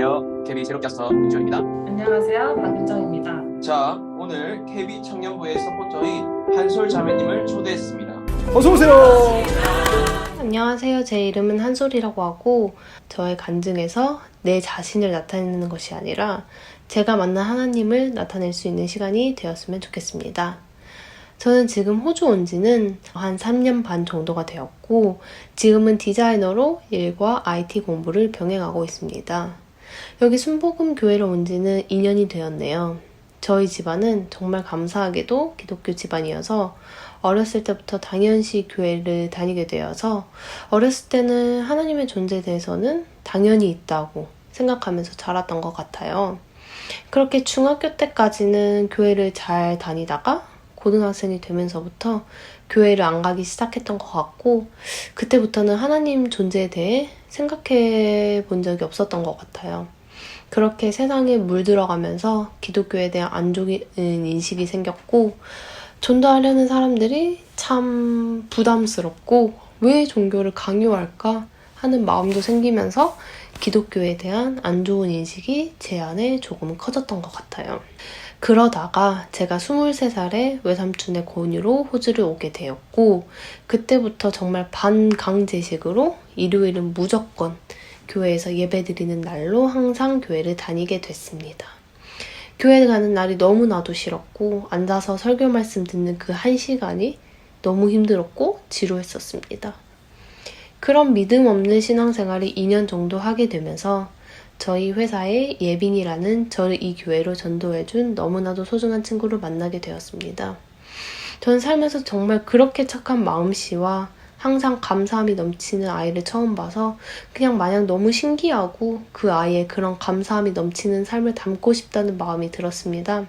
안녕하세요. KB 제로캐스터 윤주입니다. 안녕하세요. 박윤정입니다. 자, 오늘 KB 청년부의 서포터인 한솔 자매님을 초대했습니다. 어서 오세요. 안녕하세요. 제 이름은 한솔이라고 하고 저의 간증에서 내 자신을 나타내는 것이 아니라 제가 만난 하나님을 나타낼 수 있는 시간이 되었으면 좋겠습니다. 저는 지금 호주 온 지는 한 3년 반 정도가 되었고 지금은 디자이너로 일과 IT 공부를 병행하고 있습니다. 여기 순복음 교회로 온 지는 2년이 되었네요. 저희 집안은 정말 감사하게도 기독교 집안이어서 어렸을 때부터 당연시 교회를 다니게 되어서 어렸을 때는 하나님의 존재에 대해서는 당연히 있다고 생각하면서 자랐던 것 같아요. 그렇게 중학교 때까지는 교회를 잘 다니다가 고등학생이 되면서부터 교회를 안 가기 시작했던 것 같고 그때부터는 하나님 존재에 대해 생각해 본 적이 없었던 것 같아요. 그렇게 세상에 물들어가면서 기독교에 대한 안 좋은 인식이 생겼고 전도하려는 사람들이 참 부담스럽고 왜 종교를 강요할까 하는 마음도 생기면서 기독교에 대한 안 좋은 인식이 제 안에 조금 커졌던 것 같아요. 그러다가 제가 23살에 외삼촌의 권유로 호주를 오게 되었고 그때부터 정말 반강제식으로 일요일은 무조건 교회에서 예배드리는 날로 항상 교회를 다니게 됐습니다. 교회 가는 날이 너무나도 싫었고 앉아서 설교 말씀 듣는 그 1시간이 너무 힘들었고 지루했었습니다. 그런 믿음 없는 신앙생활을 2년 정도 하게 되면서 저희 회사에 예빈이라는 저를 이 교회로 전도해준 너무나도 소중한 친구를 만나게 되었습니다. 전 살면서 정말 그렇게 착한 마음씨와 항상 감사함이 넘치는 아이를 처음 봐서 그냥 마냥 너무 신기하고 그 아이의 그런 감사함이 넘치는 삶을 담고 싶다는 마음이 들었습니다.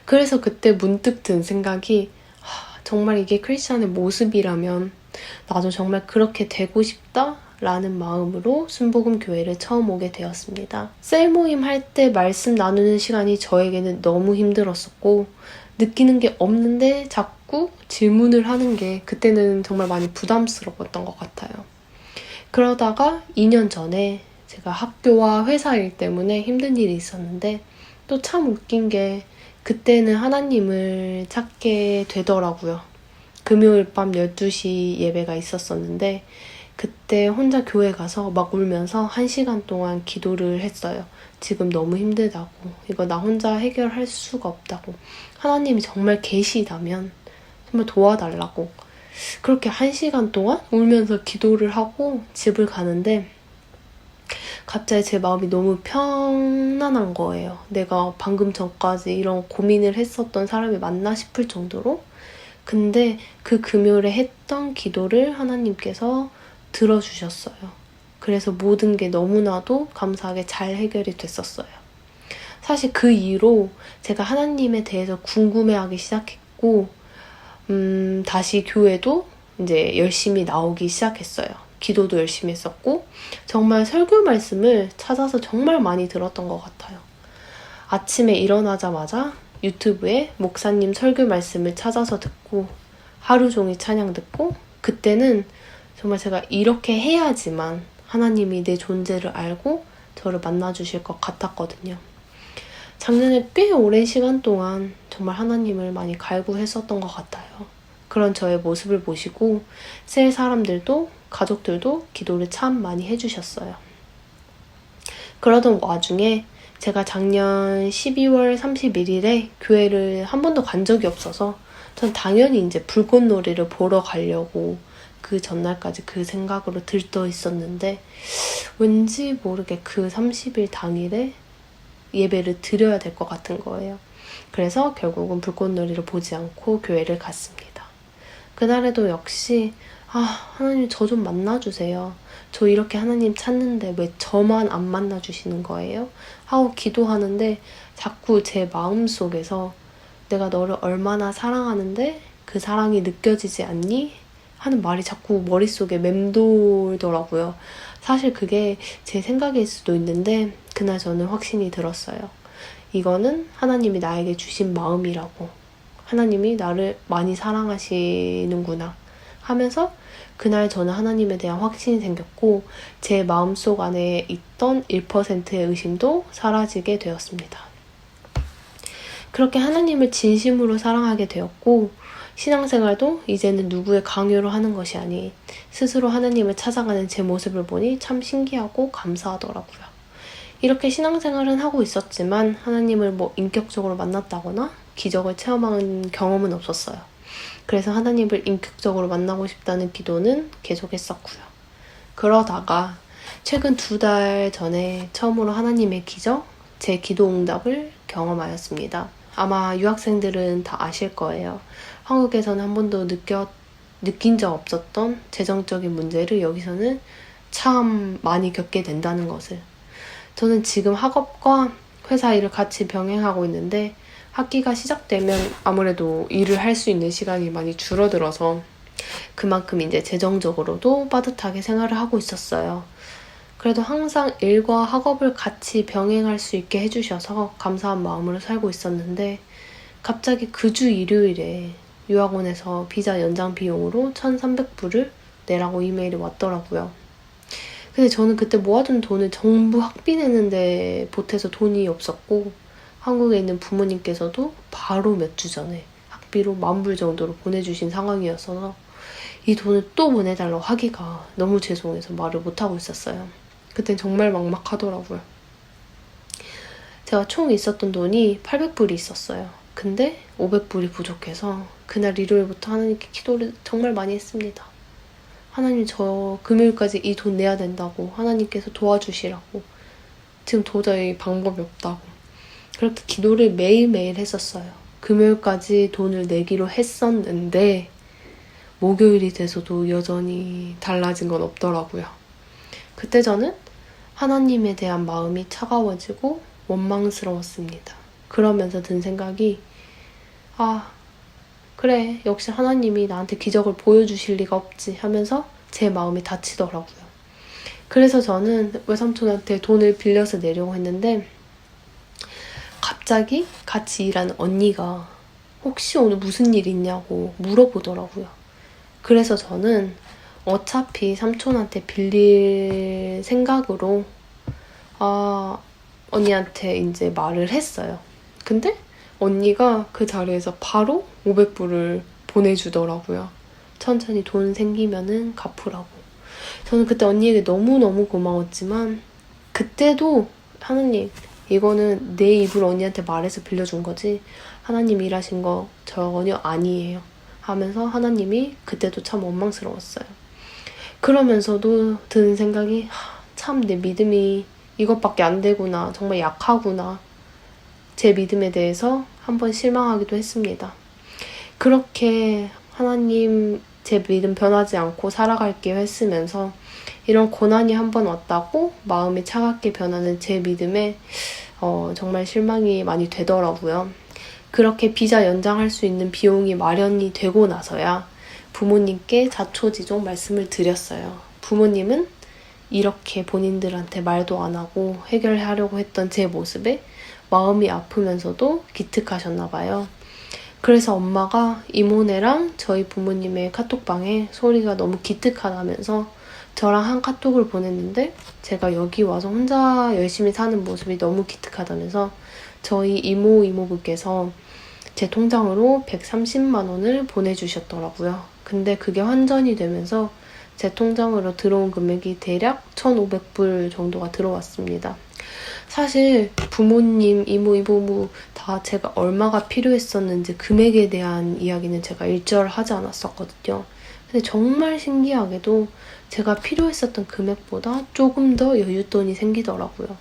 그래서 그때 문득 든 생각이 정말 이게 크리스찬의 모습이라면 나도 정말 그렇게 되고 싶다 라는 마음으로 순복음 교회를 처음 오게 되었습니다. 셀 모임 할 때 말씀 나누는 시간이 저에게는 너무 힘들었었고 느끼는 게 없는데 자꾸 질문을 하는 게 그때는 정말 많이 부담스러웠던 것 같아요. 그러다가 2년 전에 제가 학교와 회사 일 때문에 힘든 일이 있었는데 또 참 웃긴 게 그때는 하나님을 찾게 되더라고요. 금요일 밤 12시 예배가 있었었는데 그때 혼자 교회 가서 막 울면서 1시간 동안 기도를 했어요. 지금 너무 힘들다고. 이거 나 혼자 해결할 수가 없다고. 하나님이 정말 계시다면 정말 도와달라고. 그렇게 1시간 동안 울면서 기도를 하고 집을 가는데 갑자기 제 마음이 너무 편안한 거예요. 내가 방금 전까지 이런 고민을 했었던 사람이 맞나 싶을 정도로. 근데 그 금요일에 했던 기도를 하나님께서 들어주셨어요. 그래서 모든 게 너무나도 감사하게 잘 해결이 됐었어요. 사실 그 이후로 제가 하나님에 대해서 궁금해하기 시작했고 다시 교회도 이제 열심히 나오기 시작했어요. 기도도 열심히 했었고 정말 설교 말씀을 찾아서 정말 많이 들었던 것 같아요. 아침에 일어나자마자 유튜브에 목사님 설교 말씀을 찾아서 듣고 하루 종일 찬양 듣고 그때는 정말 제가 이렇게 해야지만 하나님이 내 존재를 알고 저를 만나주실 것 같았거든요. 작년에 꽤 오랜 시간 동안 정말 하나님을 많이 갈구했었던 것 같아요. 그런 저의 모습을 보시고 셀 사람들도 가족들도 기도를 참 많이 해주셨어요. 그러던 와중에 제가 작년 12월 31일에 교회를 한 번도 간 적이 없어서 전 당연히 이제 불꽃놀이를 보러 가려고 그 전날까지 그 생각으로 들떠 있었는데 왠지 모르게 그 30일 당일에 예배를 드려야 될 것 같은 거예요. 그래서 결국은 불꽃놀이를 보지 않고 교회를 갔습니다. 그날에도 역시 하나님 저 좀 만나주세요. 저 이렇게 하나님 찾는데 왜 저만 안 만나주시는 거예요? 하고 기도하는데 자꾸 제 마음속에서 내가 너를 얼마나 사랑하는데 그 사랑이 느껴지지 않니? 하는 말이 자꾸 머릿속에 맴돌더라고요. 사실 그게 제 생각일 수도 있는데 그날 저는 확신이 들었어요. 이거는 하나님이 나에게 주신 마음이라고. 하나님이 나를 많이 사랑하시는구나. 하면서 그날 저는 하나님에 대한 확신이 생겼고 제 마음속 안에 있던 1%의 의심도 사라지게 되었습니다. 그렇게 하나님을 진심으로 사랑하게 되었고 신앙생활도 이제는 누구의 강요로 하는 것이 아닌 스스로 하나님을 찾아가는 제 모습을 보니 참 신기하고 감사하더라고요. 이렇게 신앙생활은 하고 있었지만 하나님을 인격적으로 만났다거나 기적을 체험한 경험은 없었어요. 그래서 하나님을 인격적으로 만나고 싶다는 기도는 계속했었고요. 그러다가 최근 2달 전에 처음으로 하나님의 기적, 제 기도 응답을 경험하였습니다. 아마 유학생들은 다 아실 거예요. 한국에서는 한 번도 느낀 적 없었던 재정적인 문제를 여기서는 참 많이 겪게 된다는 것을. 저는 지금 학업과 회사 일을 같이 병행하고 있는데 학기가 시작되면 아무래도 일을 할 수 있는 시간이 많이 줄어들어서 그만큼 이제 재정적으로도 빠듯하게 생활을 하고 있었어요. 그래도 항상 일과 학업을 같이 병행할 수 있게 해주셔서 감사한 마음으로 살고 있었는데 갑자기 그 주 일요일에 유학원에서 비자 연장 비용으로 1,300불을 내라고 이메일이 왔더라고요. 근데 저는 그때 모아둔 돈을 전부 학비 내는데 보태서 돈이 없었고 한국에 있는 부모님께서도 바로 몇 주 전에 학비로 10,000불 정도로 보내주신 상황이었어서 이 돈을 또 보내달라고 하기가 너무 죄송해서 말을 못하고 있었어요. 그땐 정말 막막하더라고요. 제가 총 있었던 돈이 800불이 있었어요. 근데 500불이 부족해서 그날 일요일부터 하나님께 기도를 정말 많이 했습니다. 하나님, 저 금요일까지 이 돈 내야 된다고, 하나님께서 도와주시라고, 지금 도저히 방법이 없다고 그렇게 기도를 매일매일 했었어요. 금요일까지 돈을 내기로 했었는데 목요일이 돼서도 여전히 달라진 건 없더라고요. 그때 저는 하나님에 대한 마음이 차가워지고 원망스러웠습니다. 그러면서 든 생각이 그래, 역시 하나님이 나한테 기적을 보여주실 리가 없지 하면서 제 마음이 다치더라고요. 그래서 저는 외삼촌한테 돈을 빌려서 내려고 했는데 갑자기 같이 일하는 언니가 혹시 오늘 무슨 일 있냐고 물어보더라고요. 그래서 저는 어차피 삼촌한테 빌릴 생각으로 언니한테 이제 말을 했어요. 근데 언니가 그 자리에서 바로 500불을 보내주더라고요. 천천히 돈 생기면은 갚으라고. 저는 그때 언니에게 너무너무 고마웠지만 그때도 하나님, 이거는 내 입으로 언니한테 말해서 빌려준 거지 하나님 일하신 거 전혀 아니에요 하면서 하나님이 그때도 참 원망스러웠어요. 그러면서도 드는 생각이 참 내 믿음이 이것밖에 안 되구나, 정말 약하구나, 제 믿음에 대해서 한번 실망하기도 했습니다. 그렇게 하나님, 제 믿음 변하지 않고 살아갈게요 했으면서 이런 고난이 한번 왔다고 마음이 차갑게 변하는 제 믿음에 정말 실망이 많이 되더라고요. 그렇게 비자 연장할 수 있는 비용이 마련이 되고 나서야 부모님께 자초지종 말씀을 드렸어요. 부모님은 이렇게 본인들한테 말도 안 하고 해결하려고 했던 제 모습에 마음이 아프면서도 기특하셨나 봐요. 그래서 엄마가 이모네랑 저희 부모님의 카톡방에 소리가 너무 기특하다면서 저랑 한 카톡을 보냈는데 제가 여기 와서 혼자 열심히 사는 모습이 너무 기특하다면서 저희 이모부께서 제 통장으로 130만 원을 보내주셨더라고요. 근데 그게 환전이 되면서 제 통장으로 들어온 금액이 대략 1,500불 정도가 들어왔습니다. 사실 부모님, 이모, 이모부 다 제가 얼마가 필요했었는지 금액에 대한 이야기는 제가 일절하지 않았었거든요. 근데 정말 신기하게도 제가 필요했었던 금액보다 조금 더 여윳돈이 생기더라고요.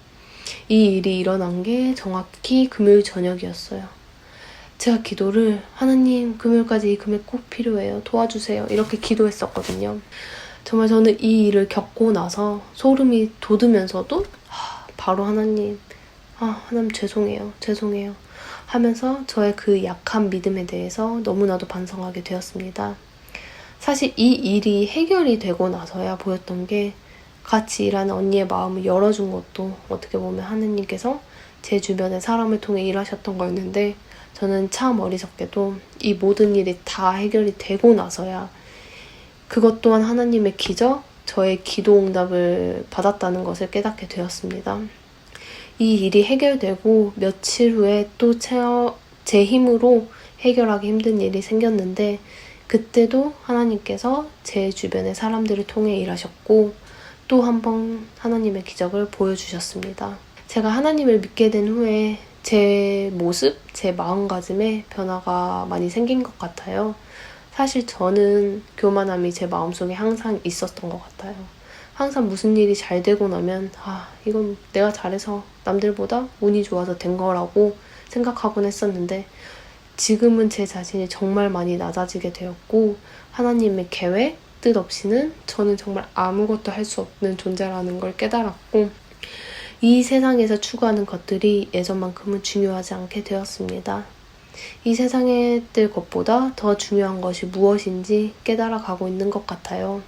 이 일이 일어난 게 정확히 금요일 저녁이었어요. 제가 기도를 하나님, 금요일까지 이 금액 꼭 필요해요, 도와주세요, 이렇게 기도했었거든요. 정말 저는 이 일을 겪고 나서 소름이 돋으면서도 바로 하나님 죄송해요 하면서 저의 그 약한 믿음에 대해서 너무나도 반성하게 되었습니다. 사실 이 일이 해결이 되고 나서야 보였던 게 같이 일하는 언니의 마음을 열어준 것도 어떻게 보면 하느님께서 제 주변의 사람을 통해 일하셨던 거였는데 저는 참 어리석게도 이 모든 일이 다 해결이 되고 나서야 그것 또한 하나님의 기적, 저의 기도 응답을 받았다는 것을 깨닫게 되었습니다. 이 일이 해결되고 며칠 후에 또 제 힘으로 해결하기 힘든 일이 생겼는데 그때도 하나님께서 제 주변의 사람들을 통해 일하셨고 또 한 번 하나님의 기적을 보여주셨습니다. 제가 하나님을 믿게 된 후에 제 모습, 제 마음가짐에 변화가 많이 생긴 것 같아요. 사실 저는 교만함이 제 마음속에 항상 있었던 것 같아요. 항상 무슨 일이 잘 되고 나면 이건 내가 잘해서 남들보다 운이 좋아서 된 거라고 생각하곤 했었는데 지금은 제 자신이 정말 많이 낮아지게 되었고 하나님의 계획, 뜻 없이는 저는 정말 아무것도 할 수 없는 존재라는 걸 깨달았고 이 세상에서 추구하는 것들이 예전만큼은 중요하지 않게 되었습니다. 이 세상의 것보다 더 중요한 것이 무엇인지 깨달아가고 있는 것 같아요.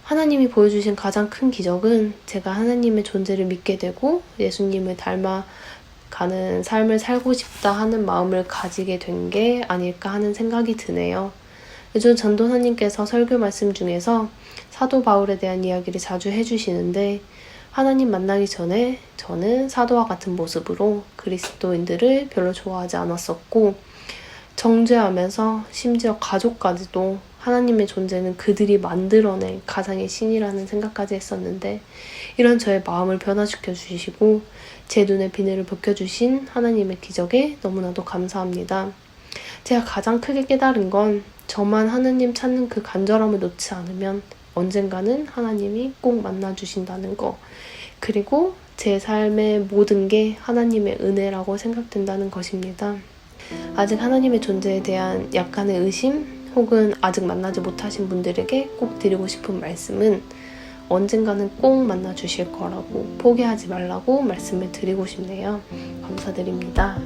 하나님이 보여주신 가장 큰 기적은 제가 하나님의 존재를 믿게 되고 예수님을 닮아가는 삶을 살고 싶다 하는 마음을 가지게 된 게 아닐까 하는 생각이 드네요. 요즘 전도사님께서 설교 말씀 중에서 사도 바울에 대한 이야기를 자주 해주시는데 하나님 만나기 전에 저는 사도와 같은 모습으로 그리스도인들을 별로 좋아하지 않았었고 정죄하면서 심지어 가족까지도 하나님의 존재는 그들이 만들어낸 가상의 신이라는 생각까지 했었는데 이런 저의 마음을 변화시켜 주시고 제 눈에 비늘을 벗겨주신 하나님의 기적에 너무나도 감사합니다. 제가 가장 크게 깨달은 건 저만 하나님 찾는 그 간절함을 놓지 않으면 언젠가는 하나님이 꼭 만나주신다는 거, 그리고 제 삶의 모든 게 하나님의 은혜라고 생각된다는 것입니다. 아직 하나님의 존재에 대한 약간의 의심 혹은 아직 만나지 못하신 분들에게 꼭 드리고 싶은 말씀은 언젠가는 꼭 만나주실 거라고 포기하지 말라고 말씀을 드리고 싶네요. 감사드립니다.